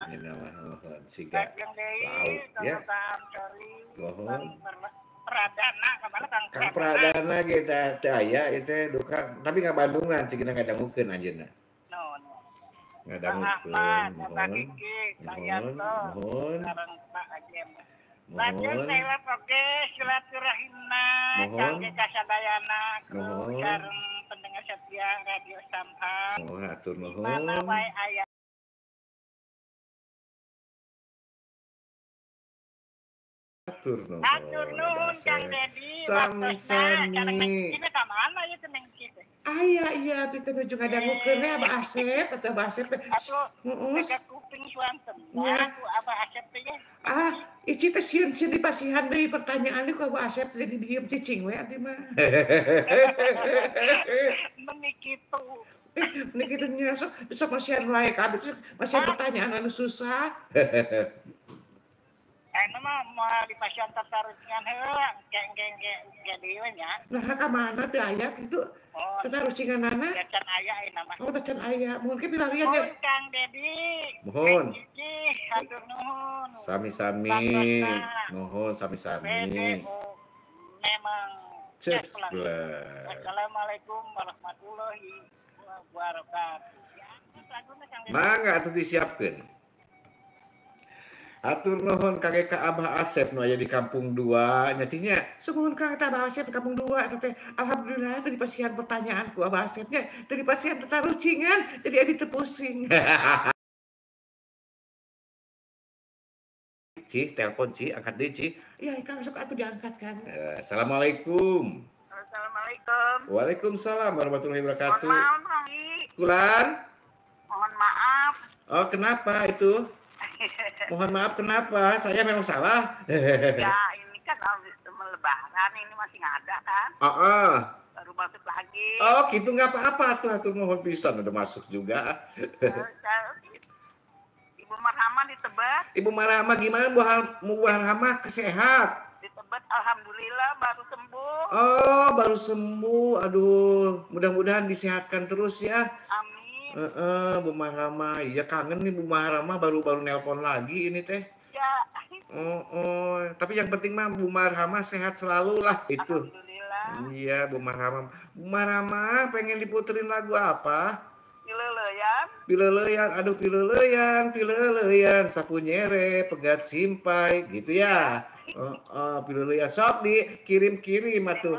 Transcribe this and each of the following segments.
Dina mah mohon siga Lajeng deui lauk ya. Mohon. Pradana kamana Kang Pradana ge teh aya ieu teh duka tapi ngabandungan cigina ngadangukeun anjeunna. Nuhun. Ngadangukeun mohon. Mohon. Sareng Pak Ajem. Lajeng Mohon. saya oge silaturahimna kangge kasadayana kru sareng pendengar setia Radio Samhan. Mohon atur nuhun. Mana wae aya Atur nuhun. Atur nuhun Kang Dedi. Sami-sami. Ini ka mana ieu teh neng kieu? Aya iya abdi teh nuju ngadangukeun we Abah Asep atuh Abah Asep teh. Atuh teka kuping suanten. Aku Abah Asep teh ya. Ici teh sieun dipasihan deui pertanyaan ku Abah Asep jadi diem cicing we abdi mah. Meni kitu. Meni kitu nya sok masihan wae ka abdi masihan pertanyaan anu susah. Anu mah moal dipasihan tertaruskan heula geng deui nya. Nah ka mana teu aya kitu? Tetarusinganana. Can aya ieu mah. Oh can aya. Mun ke pilarian ge. Mohon Kang Dedi. Mohon. Hatur nuhun. Sami-sami. Mohon sami-sami. Memang Cesplek. Assalamualaikum warahmatullahi wabarakatuh. Mangga atuh disiapkeun. Atur nuhun kangge ka Abah Asep nu aya di Kampung 2 nya nya sumohon ka Abah Asep di Kampung 2 teh alhamdulillah teu dipasihan pertanyaan ku Abah Asep nya teu dipasihan tetarucingan jadi abi teu pusing. Ci, telepon Ci, angkat deui Ci. Iya, Kang sok atuh diangkat Kang. Assalamualaikum. Assalamualaikum. Waalaikumsalam warahmatullahi wabarakatuh. Mohon maaf, Kulan? Mohon maaf. Oh, kenapa itu? Mohon maaf kenapa? Saya memang salah. Ya, ini kan lebaran ini masih ada kan? Baru masuk lagi. Oh, gitu nggak apa-apa tuh, atur mohon pisan udah masuk juga. Ibu Marhamah di Tebet. Ibu Marhamah gimana Bu Marhamah sehat? Di Tebet alhamdulillah baru sembuh. Oh, baru sembuh. Aduh, mudah-mudahan disehatkan terus ya. Amin. Bu Marhamah, iya kangen nih Bu Marhamah baru nelpon lagi ini teh. Ya. Tapi yang penting mah Bu Marhamah sehat selalu lah itu. Alhamdulillah. Iya Bu Marhamah. Bu Marhamah pengen diputerin lagu apa? Pileleyan. Aduh pileleyan, sapu nyere, pegat simpai, gitu ya. Pileleyan sok dikirim atuh.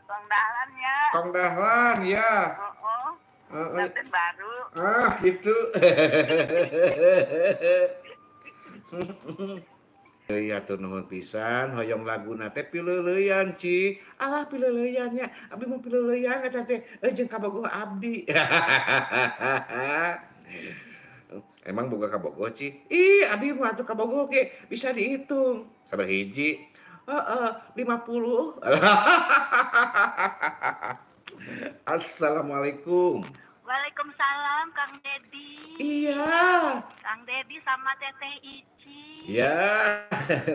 Kong Dahlan ya. Kong Dahlan ya. Pengantin baru. Gitu. Iya tuh nuhun pisan hoyong laguna teh pileuleyan Ci. Alah pileuleyannya abdi mah pileuleyan eta teh jeung kabogoh abdi. Emang boga kabogoh Ci? Ih abdi mah atuh kabogoh ge bisa dihitung. Sabar hiji? 50. Assalamualaikum. Waalaikumsalam Kang Dedi. Iya. Kang Dedi sama Teteh Ici. Ya,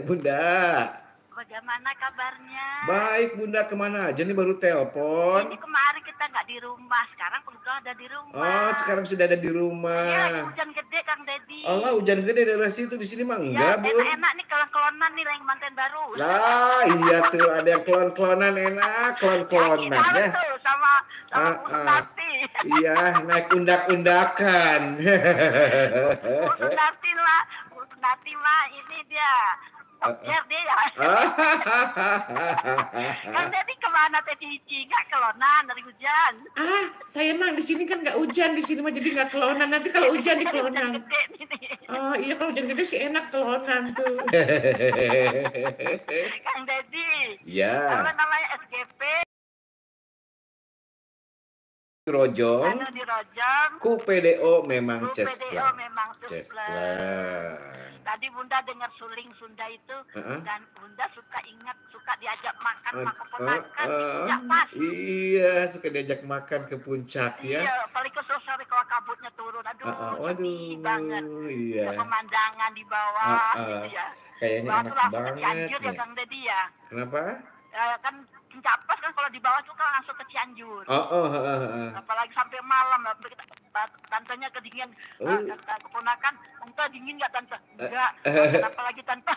Bunda. Bagaimana kabarnya? Baik Bunda, kemana aja nih baru telepon? Ini kemarin kita nggak di rumah, sekarang udah ada di rumah. Oh, sekarang sudah ada di rumah. Iya, hujan gede Kang Dedi. Allah, hujan gede daerah situ, di sini mah enggak, Bu. Enak-enak nih kelon-kelonan nih yang manten baru. Lah, iya tuh ada yang kelon-kelonan enak, kelon-kelonan ya. Tuh sama Nati. Iya, naik undak-undakan. Nati mah ini dia. Ya dia. Kang Dedi kemana Teh Cici? Nggak kelonan dari hujan. Saya mah di sini kan nggak hujan, di sini mah jadi nggak kelonan. Nanti kalau hujan di kelonan. Oh iya kalau hujan gede sih enak kelonan tuh. Kang Dedi. Iya. Apa namanya SGP? Rojong. Di Rojong. Ku PDO memang cesplak. PDO memang cesplak. Tadi Bunda dengar suling Sunda itu dan Bunda suka diajak makan sama keponakan di puncak pas. Iya, suka diajak makan ke puncak ya. Iya, paling ke sore kalau kabutnya turun. Aduh, banget. Iya. Pemandangan di bawah gitu ya. Kayaknya enak banget ya. Kang Dedi ya. Kenapa? Kan puncak pas kan kalau di bawah tuh kan langsung ke Cianjur. Apalagi sampai malam tantenya kedinginan. Kata keponakan, "Tante dingin nggak tante?" "Enggak." "Kenapa lagi tante?"